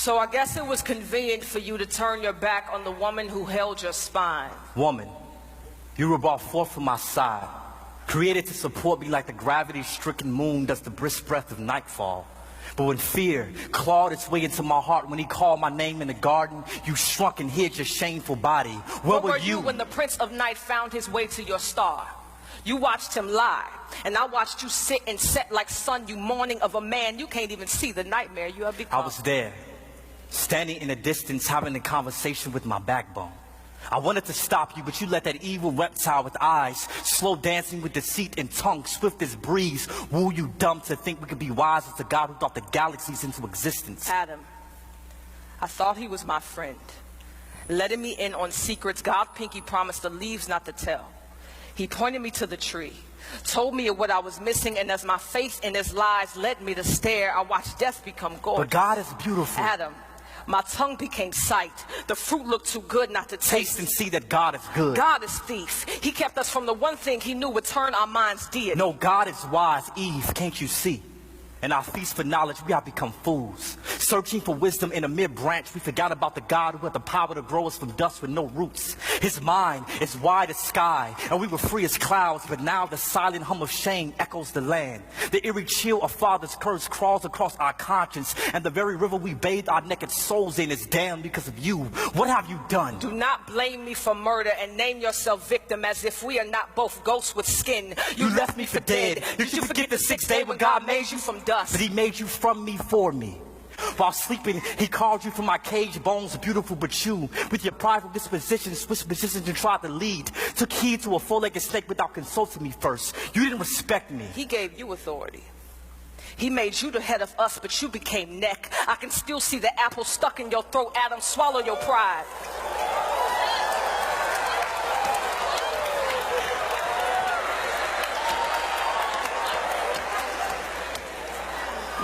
So I guess it was convenient for you to turn your back on the woman who held your spine. Woman, you were brought forth from my side, created to support me like the gravity-stricken moon does the brisk breath of nightfall. But when fear clawed its way into my heart, when he called my name in the garden, you shrunk and hid your shameful body. Where were you when the Prince of Night found his way to your star? You watched him lie, and I watched you sit and set like sun, you mourning of a man you can't even see the nightmare you have become. I was there, standing in the distance, having a conversation with my backbone. I wanted to stop you, but you let that evil reptile with eyes, slow dancing with deceit and tongue, swift as breeze, woo you dumb to think we could be wise as the God who thought the galaxies into existence. Adam, I thought he was my friend, letting me in on secrets God pinky promised the leaves not to tell. He pointed me to the tree, told me of what I was missing, and as my faith in his lies led me to stare, I watched death become gorgeous. But God is beautiful. Adam, my tongue became sight. The fruit looked too good not to taste. Taste and see that God is good. God is thief. He kept us from the one thing he knew would turn our minds dear. No, God is wise. Eve, can't you see? In our feast for knowledge, we have become fools. Searching for wisdom in a mere branch, we forgot about the God who had the power to grow us from dust with no roots. His mind is wide as sky, and we were free as clouds, but now the silent hum of shame echoes the land. The eerie chill of father's curse crawls across our conscience, and the very river we bathe our naked souls in is damned because of you. What have you done? Do not blame me for murder and name yourself victim as if we are not both ghosts with skin. You left me for dead. Did you forget the sixth day when God made you from dust? But he made you from me for me. While sleeping, he called you from my cage bones, beautiful but you, with your prideful disposition, switched positions and tried to lead. Took heed to a four-legged snake without consulting me first. You didn't respect me. He gave you authority. He made you the head of us, but you became neck. I can still see the apple stuck in your throat. Adam, swallow your pride.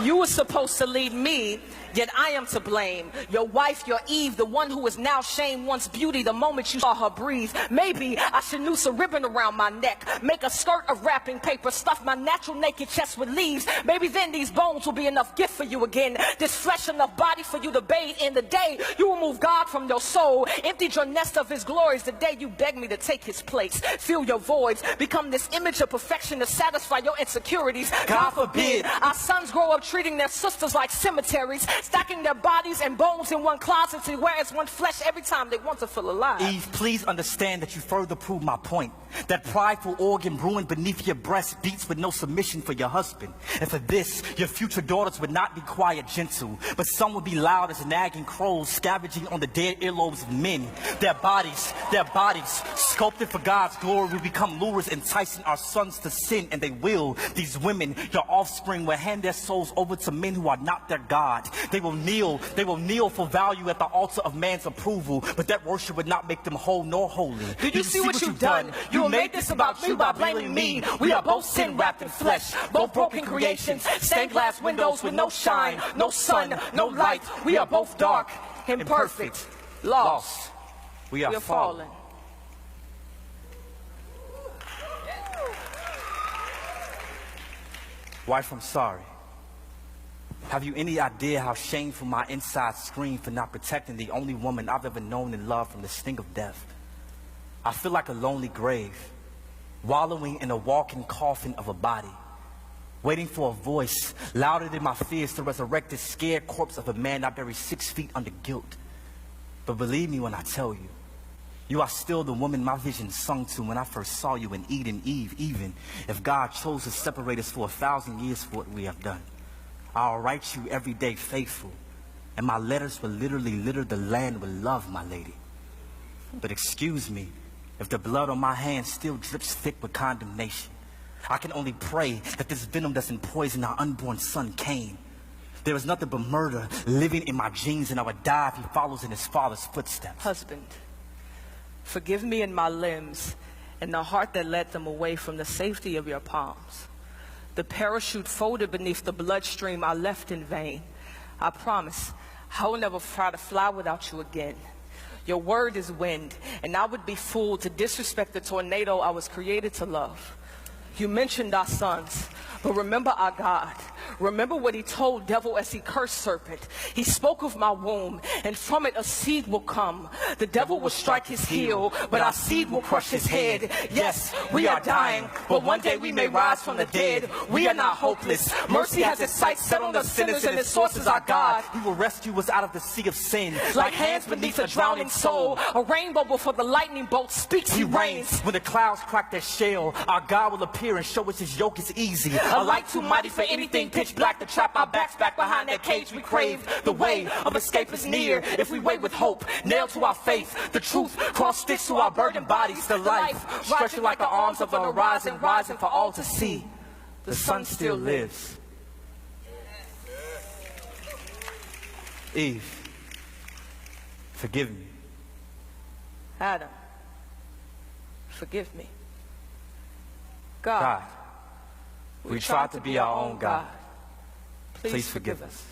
You were supposed to lead me, yet I am to blame. Your wife, your Eve, the one who is now shamed once beauty the moment you saw her breathe. Maybe I should noose a ribbon around my neck, make a skirt of wrapping paper, stuff my natural naked chest with leaves. Maybe then these bones will be enough gift for you again, this flesh enough body for you to bathe in. The day you remove God from your soul, emptied your nest of his glories, the day you beg me to take his place, fill your voids, become this image of perfection to satisfy your insecurities. God forbid. Our sons grow up treating their sisters like cemeteries, stacking their bodies and bones in one closet to wear as one flesh every time they want to feel alive. Eve, please understand that you further prove my point. That prideful organ brewing beneath your breast beats with no submission for your husband. And for this, your future daughters would not be quiet, gentle, but some would be loud as nagging crows scavenging on the dead earlobes of men. Their bodies, sculpted for God's glory, will become lures enticing our sons to sin, and they will. These women, your offspring, will hand their souls over to men who are not their God. They will kneel for value at the altar of man's approval, but that worship would not make them whole nor holy. Did you see what you've done? You made this about you by blaming me. We are both sin wrapped in flesh, both broken creations, stained glass windows with no shine, no sun, no light. We are both dark, imperfect, lost. We are fallen. Wife, I'm sorry. Have you any idea how shameful my insides scream for not protecting the only woman I've ever known and loved from the sting of death? I feel like a lonely grave, wallowing in a walking coffin of a body, waiting for a voice louder than my fears to resurrect this scared corpse of a man I buried 6 feet under guilt. But believe me when I tell you, you are still the woman my vision sung to when I first saw you in Eden, Eve, even if God chose to separate us for 1,000 years for what we have done. I'll write you every day faithful, and my letters will literally litter the land with love, my lady. But excuse me, if the blood on my hands still drips thick with condemnation, I can only pray that this venom doesn't poison our unborn son, Cain. There is nothing but murder living in my genes, and I would die if he follows in his father's footsteps. Husband, forgive me in my limbs and the heart that led them away from the safety of your palms. The parachute folded beneath the bloodstream I left in vain. I promise I will never try to fly without you again. Your word is wind, and I would be fooled to disrespect the tornado I was created to love. You mentioned our sons, but remember our God. Remember what he told devil as he cursed serpent. He spoke of my womb, and from it a seed will come. The devil will strike his heel, but our seed will crush his head. Yes, we are dying, but one day we may rise from the dead. We are not hopeless. Mercy has its sights set on the sinners, and its source is our God. He will rescue us out of the sea of sin. Like hands beneath a drowning soul, a rainbow before the lightning bolt speaks, he reigns. When the clouds crack their shell, our God will appear and show us his yoke is easy. A light too mighty for anything, pitch black to trap our backs back behind that cage we crave. The way of escape is near if we wait with hope, nailed to our faith. The truth cross sticks to our burdened bodies. The life stretching like the arms of an horizon, rising for all to see. The sun still lives. Eve, forgive me. Adam, forgive me. God, we tried to be our own God. Please forgive us.